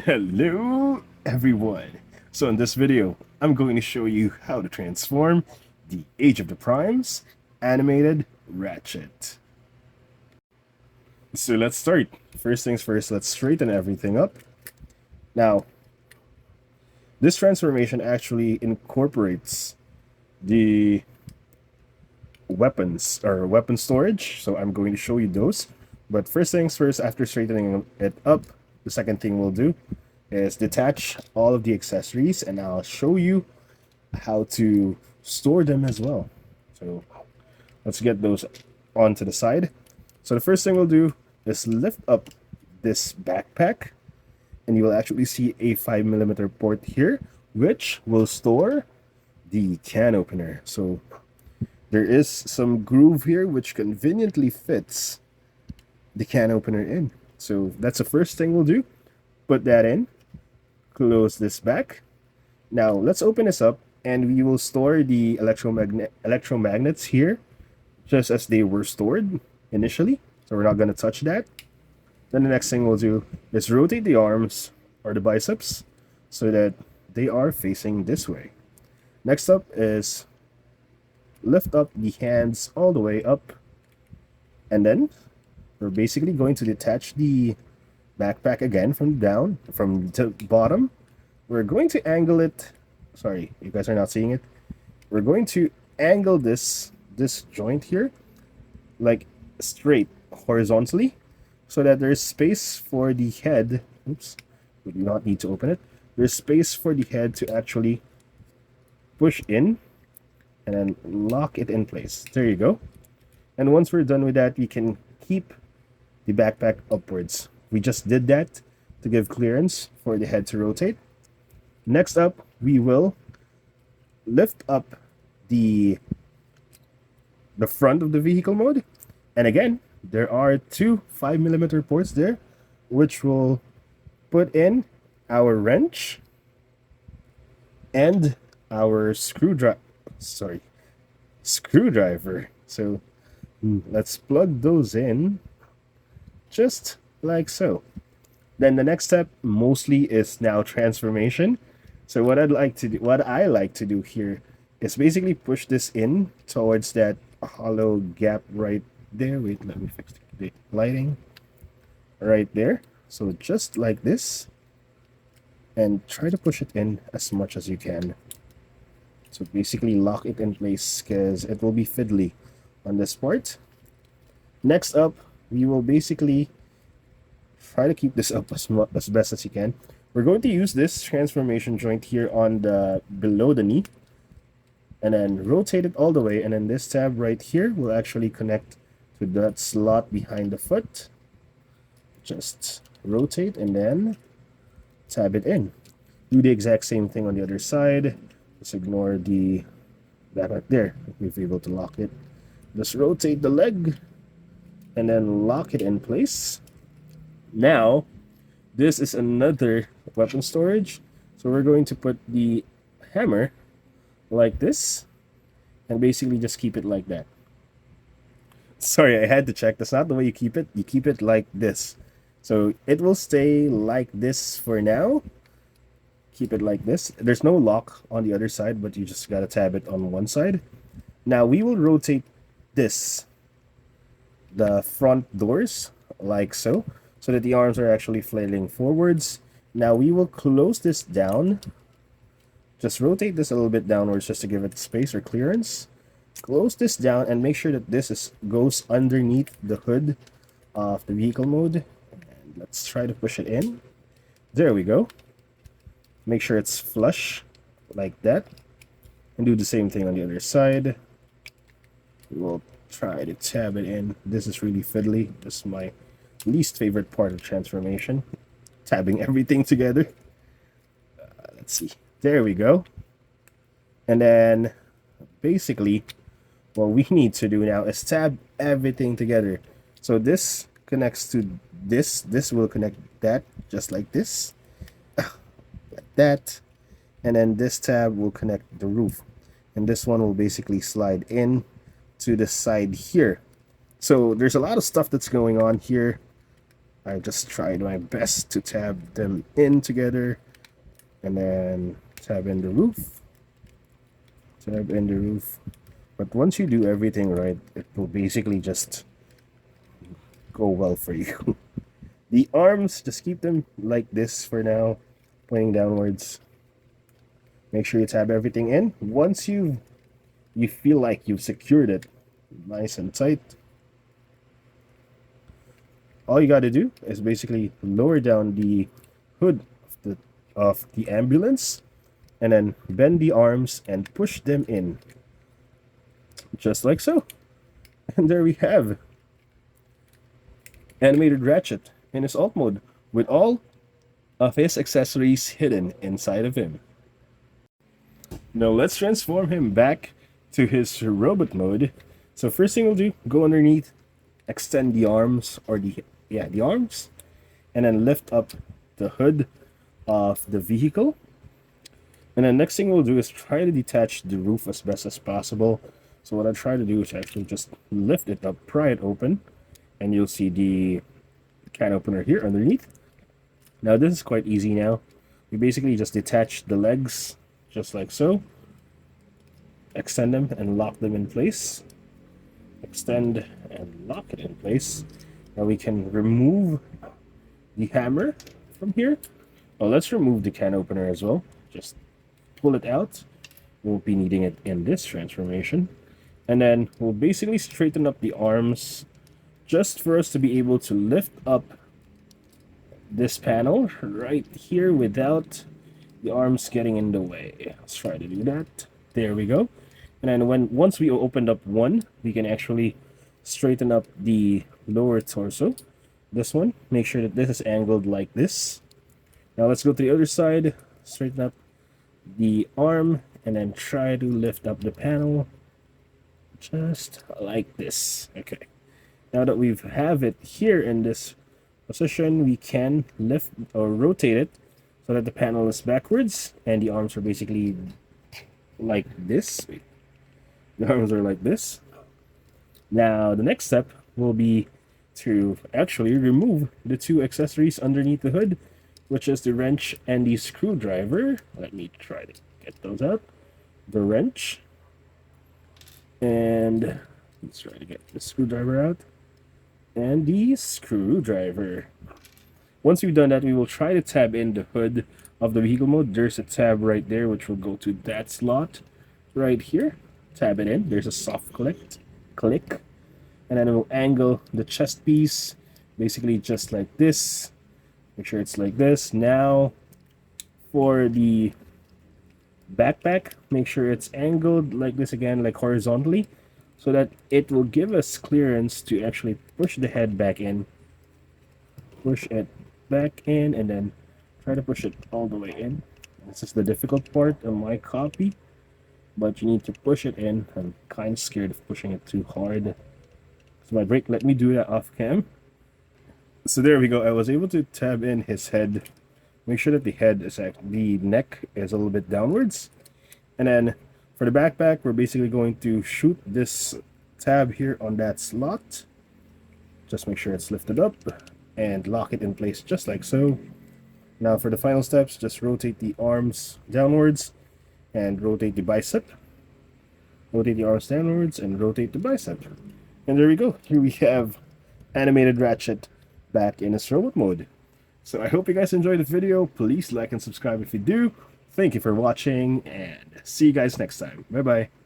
Hello everyone! So in this video, I'm going to show you how to transform the Age of the Primes animated Ratchet. So let's start. First things first, let's straighten everything up. Now, this transformation actually incorporates the weapons or weapon storage, so I'm going to show you those. But first things first, after straightening it up, the second thing we'll do is detach all of the accessories, and I'll show you how to store them as well. So let's get those onto the side. So the first thing we'll do is lift up this backpack, and you will actually see a 5mm port here, which will store the can opener. So there is some groove here which conveniently fits the can opener in. So that's the first thing we'll do. Put that in, close this back. Now let's open this up, and we will store the electromagnets here just as they were stored initially. So we're not going to touch that. Then the next thing we'll do is rotate the arms or the biceps so that they are facing this way. Next up is lift up the hands all the way up, and then we're basically going to detach the backpack again from the bottom. We're going to angle it. Sorry, you guys are not seeing it. We're going to angle this joint here like straight horizontally so that there's space for the head. Oops, we do not need to open it. There's space for the head to actually push in and then lock it in place. There you go. And once we're done with that, we can keep the backpack upwards. We just did that to give clearance for the head to rotate. Next up, we will lift up the front of the vehicle mode. And again, there are two 5mm ports there, which will put in our wrench and our screwdriver. So let's plug those in just like so. Then the next step mostly is now transformation. So what I like to do here is basically push this in towards that hollow gap right there. Wait, let me fix the lighting. Right there. So just like this, and try to push it in as much as you can. So basically lock it in place because it will be fiddly on this part. Next up, we will basically try to keep this up as best as you can. We're going to use this transformation joint here on the below the knee, and then rotate it all the way, and then this tab right here will actually connect to that slot behind the foot. Just rotate and then tab it in. Do the exact same thing on the other side. Just ignore that right there. If you're able to lock it, just rotate the leg and then lock it in place. Now, this is another weapon storage. So we're going to put the hammer like this and basically just keep it like that. Sorry, I had to check. That's not the way you keep it. You keep it like this. So it will stay like this for now. Keep it like this. There's no lock on the other side, but you just gotta tab it on one side. Now we will rotate the front doors like so that the arms are actually flailing forwards. Now we will close this down. Just rotate this a little bit downwards just to give it space or clearance. Close this down and make sure that this goes underneath the hood of the vehicle mode. And let's try to push it in. There we go. Make sure it's flush like that. And do the same thing on the other side. We'll try to tab it in. This is really fiddly. This is my least favorite part of transformation. Tabbing everything together. Let's see. There we go. And then basically what we need to do now is tab everything together. So this connects to this. This will connect that just like this. Like that. And then this tab will connect the roof. And this one will basically slide in to the side here. So there's a lot of stuff that's going on here. I just tried my best to tab them in together, and then tab in the roof, tab in the roof. But once you do everything right, it will basically just go well for you. The arms, just keep them like this for now, pointing downwards. Make sure you tab everything in. Once you feel like you've secured it nice and tight, all you got to do is basically lower down the hood of the ambulance, and then bend the arms and push them in, just like so. And there we have animated Ratchet in his alt mode with all of his accessories hidden inside of him. Now let's transform him back to his robot mode. So first thing we'll do, go underneath, extend the arms, or the arms, and then lift up the hood of the vehicle. And then next thing we'll do is try to detach the roof as best as possible. So what I try to do is actually just lift it up, pry it open, and you'll see the can opener here underneath. Now this is quite easy now. We basically just detach the legs, just like so. Extend them and lock them in place. Extend and lock it in place. Now we can remove the hammer from here. Well, let's remove the can opener as well. Just pull it out. We won't be needing it in this transformation. And then we'll basically straighten up the arms just for us to be able to lift up this panel right here without the arms getting in the way. Let's try to do that. There we go. And then once we opened up one, we can actually straighten up the lower torso. This one, make sure that this is angled like this. Now let's go to the other side, straighten up the arm, and then try to lift up the panel just like this. Okay. Now that we have it here in this position, we can lift or rotate it so that the panel is backwards and the arms are basically like this. The arms are like this. Now the next step will be to actually remove the two accessories underneath the hood, which is the wrench and the screwdriver. Let me try to get those out. The wrench, and let's try to get the screwdriver out, and the screwdriver. Once we've done that, we will try to tab in the hood of the vehicle mode. There's a tab right there which will go to that slot right here. Tab it in. There's a soft click, and then it will angle the chest piece basically just like this. Make sure it's like this. Now for the backpack, make sure it's angled like this again, like horizontally, so that it will give us clearance to actually push the head back in. Push it back in, and then try to push it all the way in. This is the difficult part of my copy, but you need to push it in. I'm kind of scared of pushing it too hard. So my break, let me do that off cam. So there we go. I was able to tab in his head. Make sure that the neck is a little bit downwards. And then for the backpack, we're basically going to shoot this tab here on that slot. Just make sure it's lifted up and lock it in place just like so. Now for the final steps, just rotate the arms downwards and rotate the bicep. Rotate the arms downwards and rotate the bicep. And there we go. Here we have animated Ratchet back in his robot mode. So I hope you guys enjoyed the video. Please like and subscribe if you do. Thank you for watching, and see you guys next time. Bye bye.